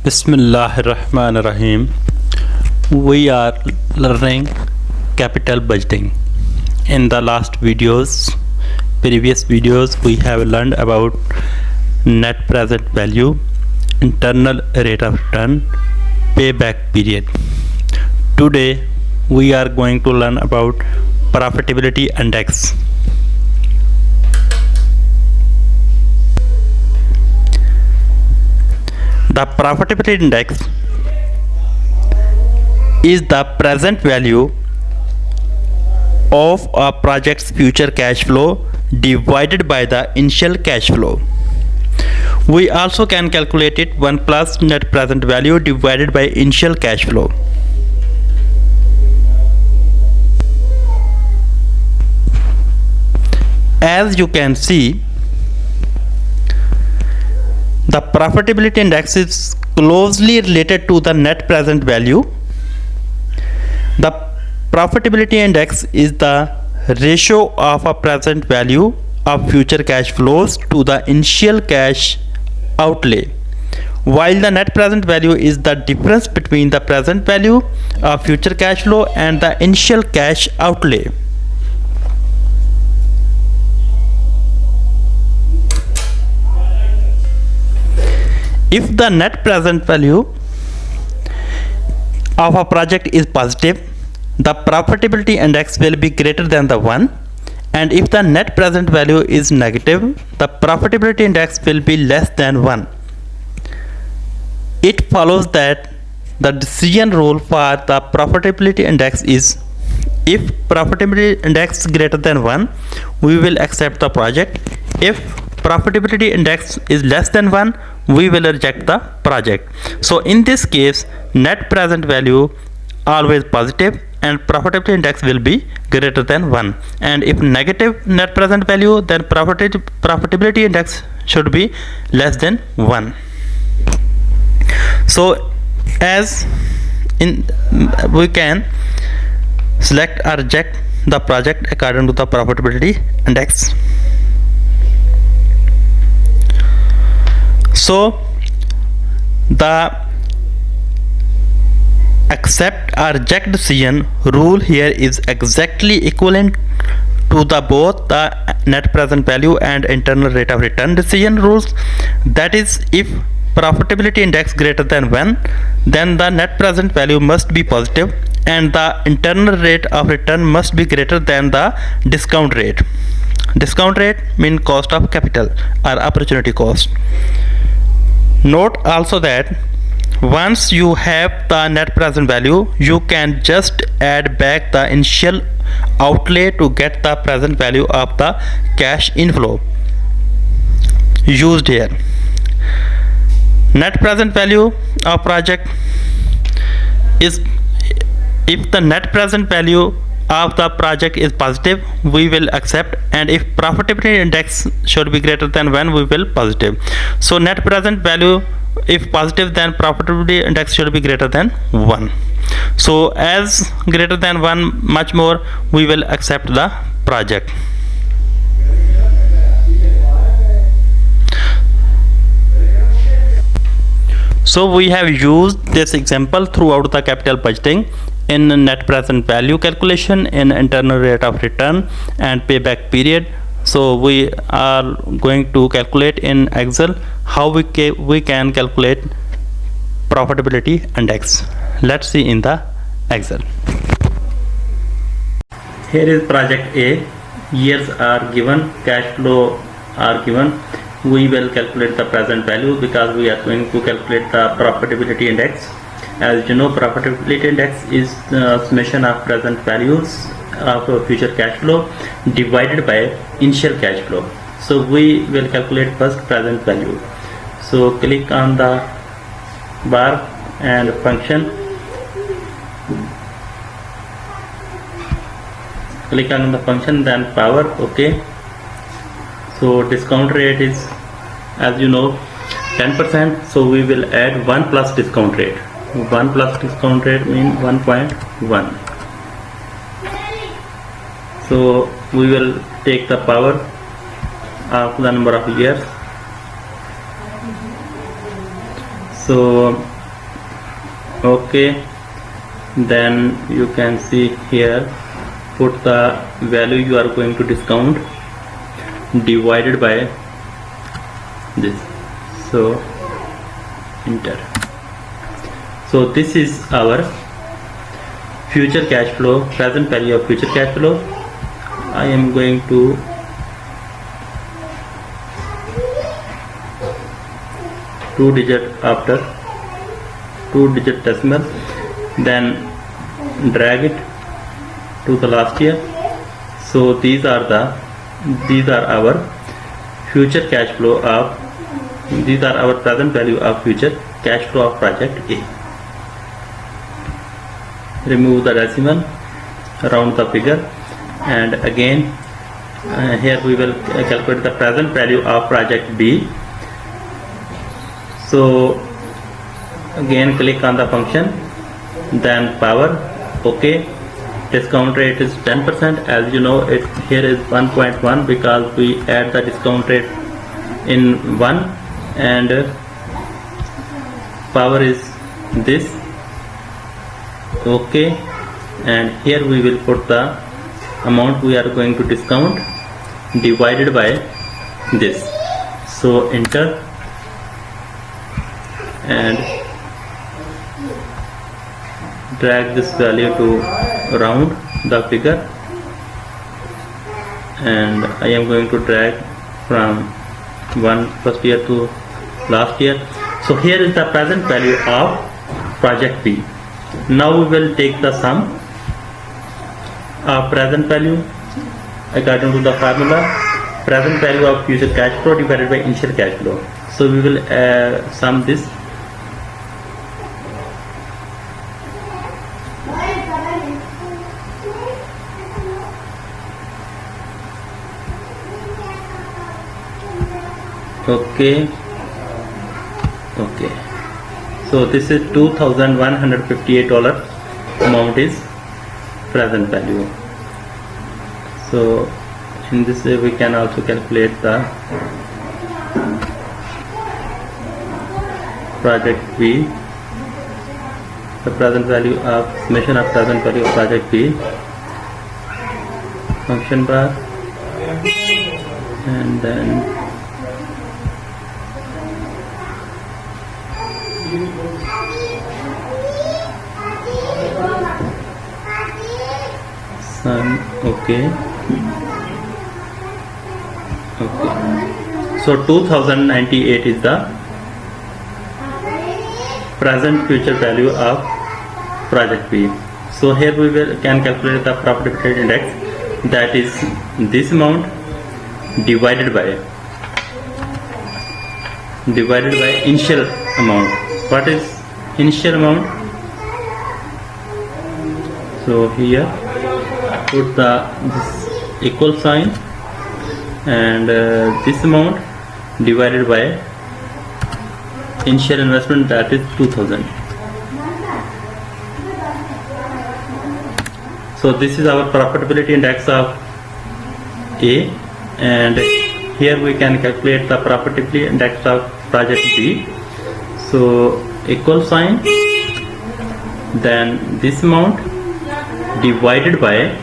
Bismillahirrahmanirrahim. We are learning capital budgeting. In the previous videos, we have learned about net present value, internal rate of return, payback period. Today, we are going to learn about profitability index. The profitability index is the present value of a project's future cash flow divided by the initial cash flow. We also can calculate it 1 plus net present value divided by initial cash flow. As you can see, the profitability index is closely related to the net present value. The profitability index is the ratio of a present value of future cash flows to the initial cash outlay, while the net present value is the difference between the present value of future cash flow and the initial cash outlay. If the net present value of a project is positive, the profitability index will be greater than the 1, and if the net present value is negative, the profitability index will be less than 1. It follows that the decision rule for the profitability index is, if profitability index is greater than 1, we will accept the project. If profitability index is less than 1, we will reject the project. So in this case, net present value always positive and profitability index will be greater than 1, and if negative net present value, then profitability index should be less than 1. So as in, we can select or reject the project according to the profitability index. So the accept or reject decision rule here is exactly equivalent to the both the net present value and internal rate of return decision rules. That is, if profitability index greater than 1, then the net present value must be positive and the internal rate of return must be greater than the discount rate. Discount rate means cost of capital or opportunity cost. Note also that once you have the net present value, you can just add back the initial outlay to get the present value of the cash inflow used here. Net present value of project is, if the net present value of the project is positive, we will accept, and if profitability index should be greater than 1, we will positive. So net present value if positive, then profitability index should be greater than 1. So as greater than 1, much more, we will accept the project. So we have used this example throughout the capital budgeting in net present value calculation, in internal rate of return and payback period. So we are going to calculate in Excel how we can calculate profitability index. Let's see in the Excel. Here is project A. Years are given, cash flow are given. We will calculate the present value because we are going to calculate the profitability index. As you know, profitability index is the summation of present values of future cash flow divided by initial cash flow. So we will calculate first present value. So click on the bar and function. Click on the function, then power. Okay. So discount rate is, as you know, 10%. So we will add 1 plus discount rate. 1 plus discount rate means 1.1. So we will take the power of the number of years. So Okay, then you can see here, put the value you are going to discount divided by this, so enter. So this is our future cash flow, present value of future cash flow. I am going to after 2-digit decimal, then drag it to the last year. So these are our future cash flow of, these are our present value of future cash flow of project A. Remove the decimal, round the figure, and again here we will calculate the present value of project B. So again click on the function, then power, okay. Discount rate is 10%. As you know, it here is 1.1 because we add the discount rate in 1, and power is this, okay. And here we will put the amount we are going to discount divided by this, so enter, and drag this value to round the figure, and I am going to drag from first year to last year. So here is the present value of project B. Now we will take the sum of present value according to the formula, present value of future cash flow divided by initial cash flow. So we will sum this. Okay, so this is $2,158 amount is present value. So in this way we can also calculate the project B, the present value of summation of present value of project B, function bar, and then sum, okay. So 2098 is the present future value of project B. So here we can calculate the profitability index, that is this amount divided by initial amount. What is initial amount? So here put this equal sign, and this amount divided by initial investment, that is 2000. So this is our profitability index of A, and here we can calculate the profitability index of project B. So equal sign, then this amount divided by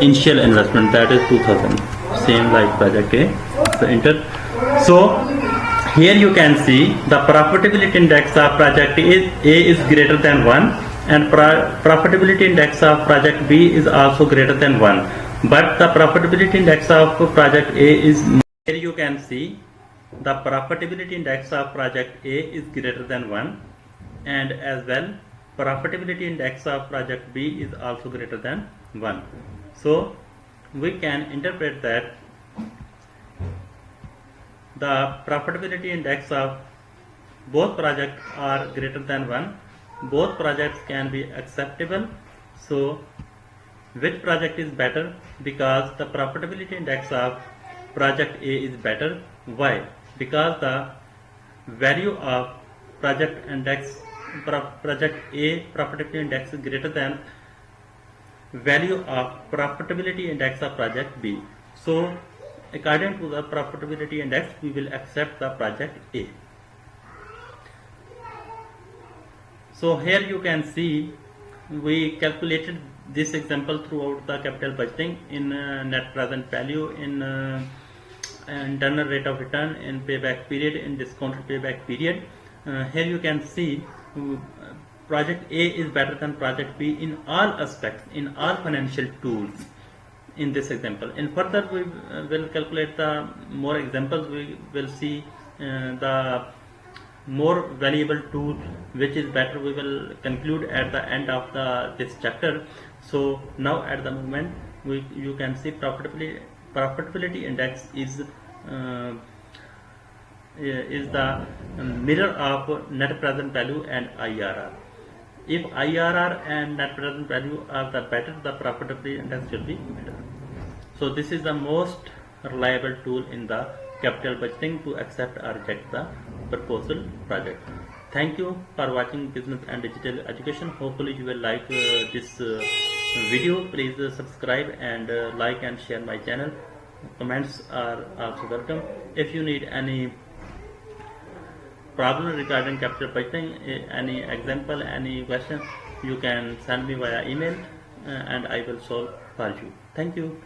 initial investment, that is 2000, same like project A. So enter. So here you can see the profitability index of project A is greater than 1, and profitability index of project B is also greater than 1, but the profitability index of project A is, here you can see the profitability index of project A is greater than 1, and as well profitability index of project B is also greater than 1. So we can interpret that the profitability index of both projects are greater than 1. Both projects can be acceptable. So which project is better? Because the profitability index of project A is better. Why? Because the value of project A profitability index is greater than value of profitability index of project B. So according to the profitability index, we will accept the project A. So here you can see we calculated this example throughout the capital budgeting in net present value, in internal rate of return, in payback period, in discounted payback period. Here you can see project A is better than project B in all aspects, in all financial tools in this example. In further we will calculate the more examples. We will see the more valuable tool which is better. We will conclude at the end of this chapter. So now at the moment you can see profitability index is the mirror of net present value and IRR. If IRR and net present value are the better, the profitability index should be better. So this is the most reliable tool in the capital budgeting to accept or reject the proposal project. Thank you for watching Business and Digital Education. Hopefully you will like this video. Please subscribe and like and share my channel. Comments are also welcome. If you need any problem regarding capital budgeting, any example, any question, you can send me via email and I will solve for you. Thank you.